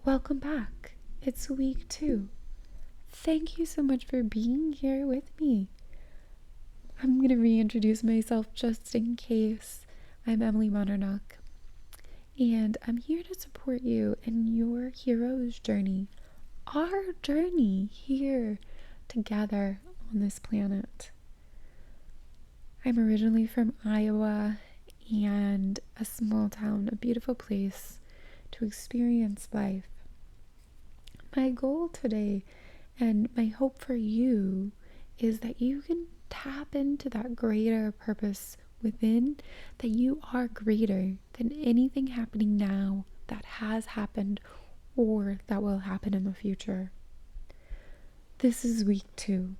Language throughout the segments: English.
Welcome back. It's week 2. Thank you so much for being here with me. I'm going to reintroduce myself just in case. I'm Emily Monarnock, and I'm here to support you in your hero's journey, our journey here together on this planet. I'm originally from Iowa, and a small town, a beautiful place to experience life. My goal today and my hope for you is that you can tap into that greater purpose within, that you are greater than anything happening now that has happened or that will happen in the future. This is week 2.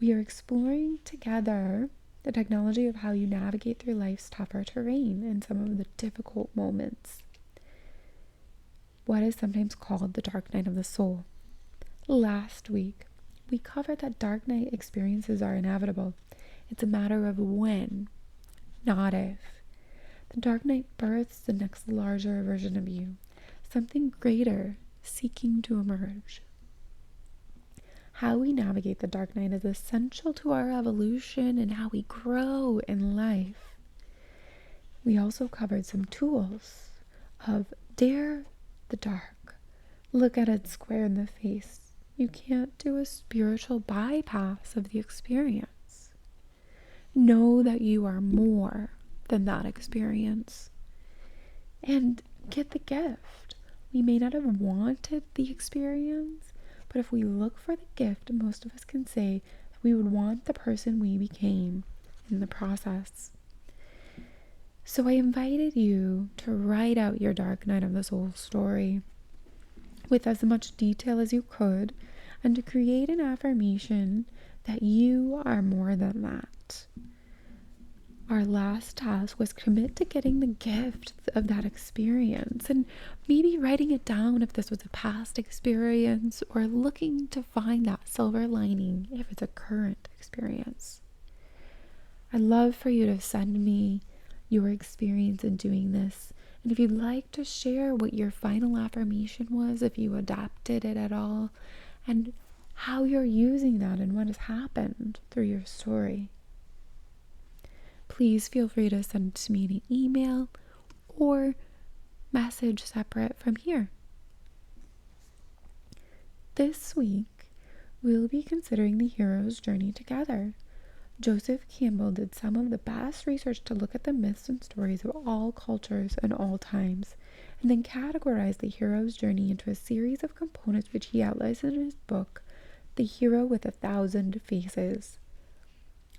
We are exploring together the technology of how you navigate through life's tougher terrain and some of the difficult moments. What is sometimes called the dark night of the soul. Last week, we covered that dark night experiences are inevitable. It's a matter of when, not if. The dark night births the next larger version of you, something greater seeking to emerge. How we navigate the dark night is essential to our evolution and how we grow in life. We also covered some tools of dare the dark. Look at it square in the face. You can't do a spiritual bypass of the experience. Know that you are more than that experience. And get the gift. We may not have wanted the experience, but if we look for the gift, most of us can say that we would want the person we became in the process. So I invited you to write out your dark night of the soul story with as much detail as you could, and to create an affirmation that you are more than that. Our last task was commit to getting the gift of that experience and maybe writing it down if this was a past experience, or looking to find that silver lining if it's a current experience. I'd love for you to send me your experience in doing this. And if you'd like to share what your final affirmation was, if you adapted it at all, and how you're using that and what has happened through your story, please feel free to send it to me in an email or message separate from here. This week, we'll be considering the hero's journey together. Joseph Campbell did some of the best research to look at the myths and stories of all cultures and all times, and then categorized the hero's journey into a series of components which he outlines in his book, The Hero with 1,000 Faces.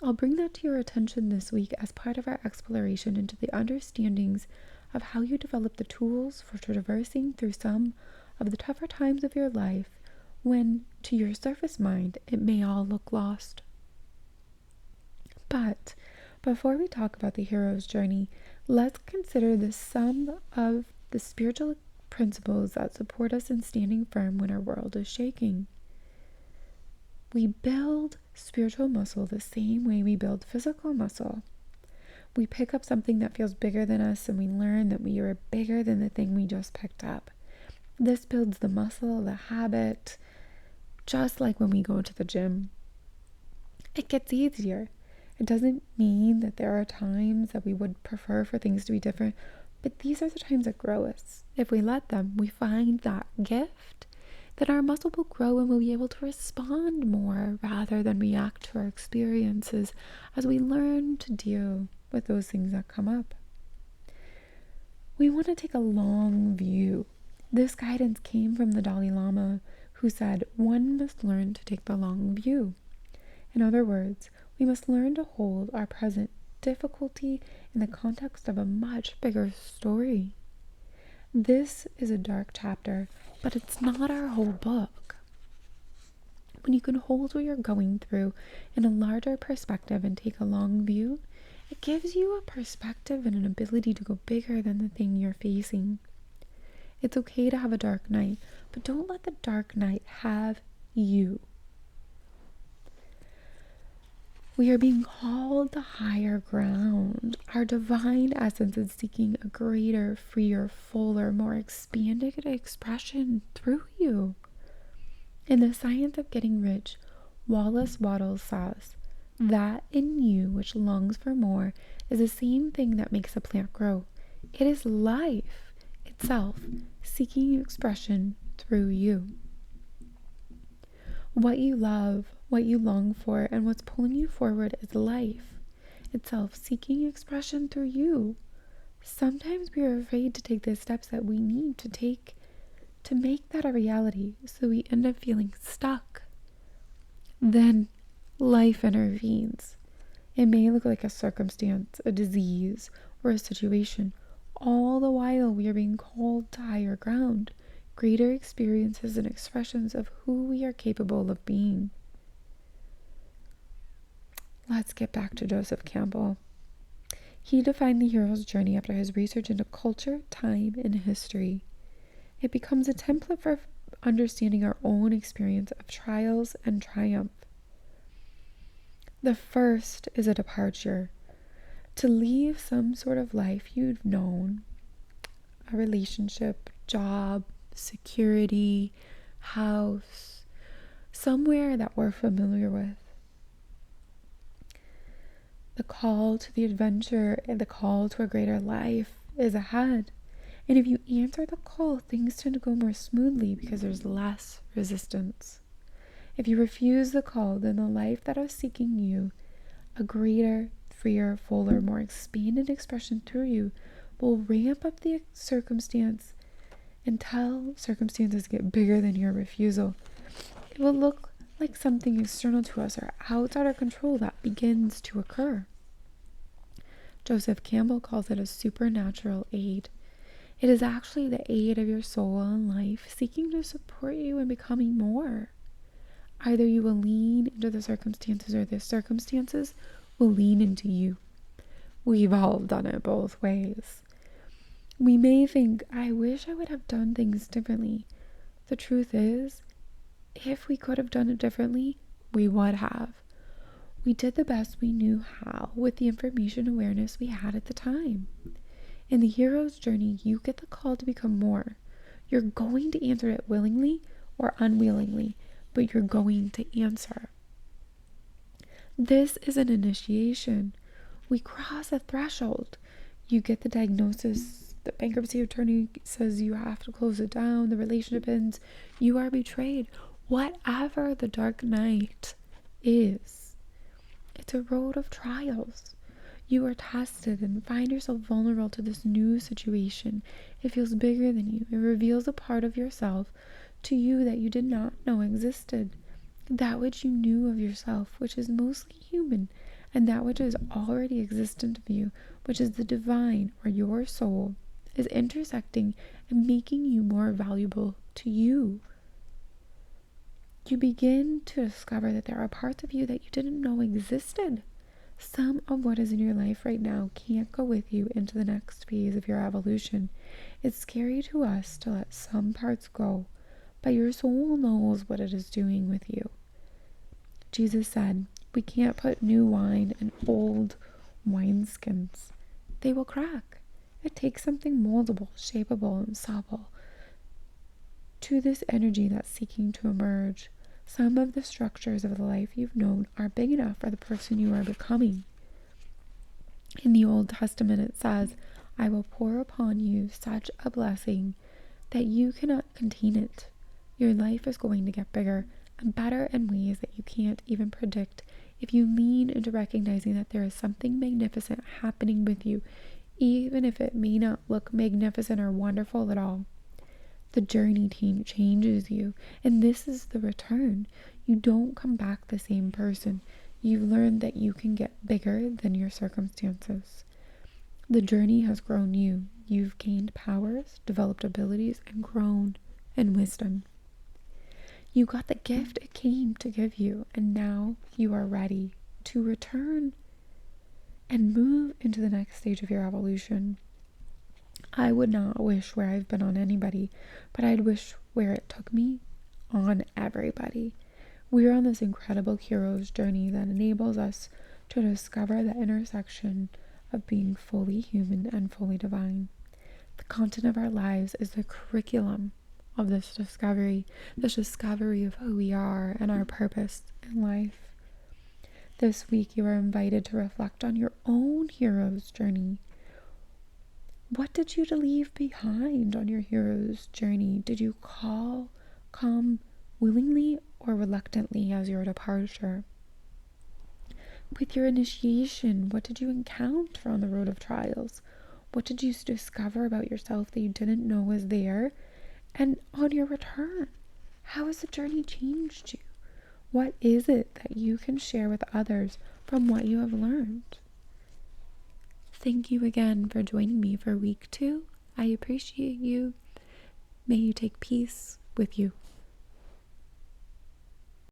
I'll bring that to your attention this week as part of our exploration into the understandings of how you develop the tools for traversing through some of the tougher times of your life when, to your surface mind, it may all look lost. But before we talk about the hero's journey, let's consider the sum of the spiritual principles that support us in standing firm when our world is shaking. We build spiritual muscle the same way we build physical muscle. We pick up something that feels bigger than us, and we learn that we are bigger than the thing we just picked up. This builds the muscle, the habit, just like when we go to the gym. It gets easier. It doesn't mean that there are times that we would prefer for things to be different, but these are the times that grow us. If we let them, we find that gift, that our muscle will grow and we'll be able to respond more rather than react to our experiences as we learn to deal with those things that come up. We want to take a long view. This guidance came from the Dalai Lama, who said, "One must learn to take the long view." In other words, we must learn to hold our present difficulty in the context of a much bigger story. This is a dark chapter, but it's not our whole book. When you can hold what you're going through in a larger perspective and take a long view, it gives you a perspective and an ability to go bigger than the thing you're facing. It's okay to have a dark night, but don't let the dark night have you. We are being called to higher ground. Our divine essence is seeking a greater, freer, fuller, more expanded expression through you. In The Science of Getting Rich, Wallace Wattles says, that in you which longs for more is the same thing that makes a plant grow. It is life itself seeking expression through you. What you love, what you long for, and what's pulling you forward is life itself seeking expression through you. Sometimes we are afraid to take the steps that we need to take to make that a reality, so we end up feeling stuck. Then life intervenes. It may look like a circumstance, a disease, or a situation. All the while we are being called to higher ground, greater experiences and expressions of who we are capable of being. Let's get back to Joseph Campbell. He defined the hero's journey after his research into culture, time, and history. It becomes a template for understanding our own experience of trials and triumph. The first is a departure. To leave some sort of life you've known, a relationship, job, security, house, somewhere that we're familiar with. The call to the adventure and the call to a greater life is ahead. And if you answer the call, things tend to go more smoothly because there's less resistance. If you refuse the call, then the life that is seeking you, a greater, freer, fuller, more expanded expression through you, will ramp up the circumstance until circumstances get bigger than your refusal. It will look like something external to us or outside our control that begins to occur. Joseph Campbell calls it a supernatural aid. It is actually the aid of your soul and life seeking to support you in becoming more. Either you will lean into the circumstances or the circumstances will lean into you. We've all done it both ways. We may think, I wish I would have done things differently. The truth is, if we could have done it differently, we would have. We did the best we knew how with the information awareness we had at the time. In the hero's journey, you get the call to become more. You're going to answer it willingly or unwillingly, but you're going to answer. This is an initiation. We cross a threshold. You get the diagnosis. The bankruptcy attorney says you have to close it down. The relationship ends. You are betrayed. Whatever the dark night is, it's a road of trials. You are tested and find yourself vulnerable to this new situation. It feels bigger than you. It reveals a part of yourself to you that you did not know existed. That which you knew of yourself, which is mostly human, and that which is already existent of you, which is the divine or your soul, is intersecting and making you more valuable to you. You begin to discover that there are parts of you that you didn't know existed. Some of what is in your life right now can't go with you into the next phase of your evolution. It's scary to us to let some parts go, but your soul knows what it is doing with you. Jesus said, we can't put new wine in old wineskins. They will crack. It takes something moldable, shapeable, and supple to this energy that's seeking to emerge. Some of the structures of the life you've known are big enough for the person you are becoming. In the Old Testament it says, I will pour upon you such a blessing that you cannot contain it. Your life is going to get bigger and better in ways that you can't even predict if you lean into recognizing that there is something magnificent happening with you, even if it may not look magnificent or wonderful at all. The journey changes you, and this is the return. You don't come back the same person. You've learned that you can get bigger than your circumstances. The journey has grown you. You've gained powers, developed abilities, and grown in wisdom. You got the gift it came to give you, and now you are ready to return and move into the next stage of your evolution. I would not wish where I've been on anybody, but I'd wish where it took me on everybody. We're on this incredible hero's journey that enables us to discover the intersection of being fully human and fully divine. The content of our lives is the curriculum of this discovery of who we are and our purpose in life. This week, you are invited to reflect on your own hero's journey. What did you leave behind on your hero's journey? Did you come willingly or reluctantly as your departure? With your initiation, what did you encounter on the road of trials? What did you discover about yourself that you didn't know was there? And on your return, how has the journey changed you? What is it that you can share with others from what you have learned? Thank you again for joining me for week 2. I appreciate you. May you take peace with you.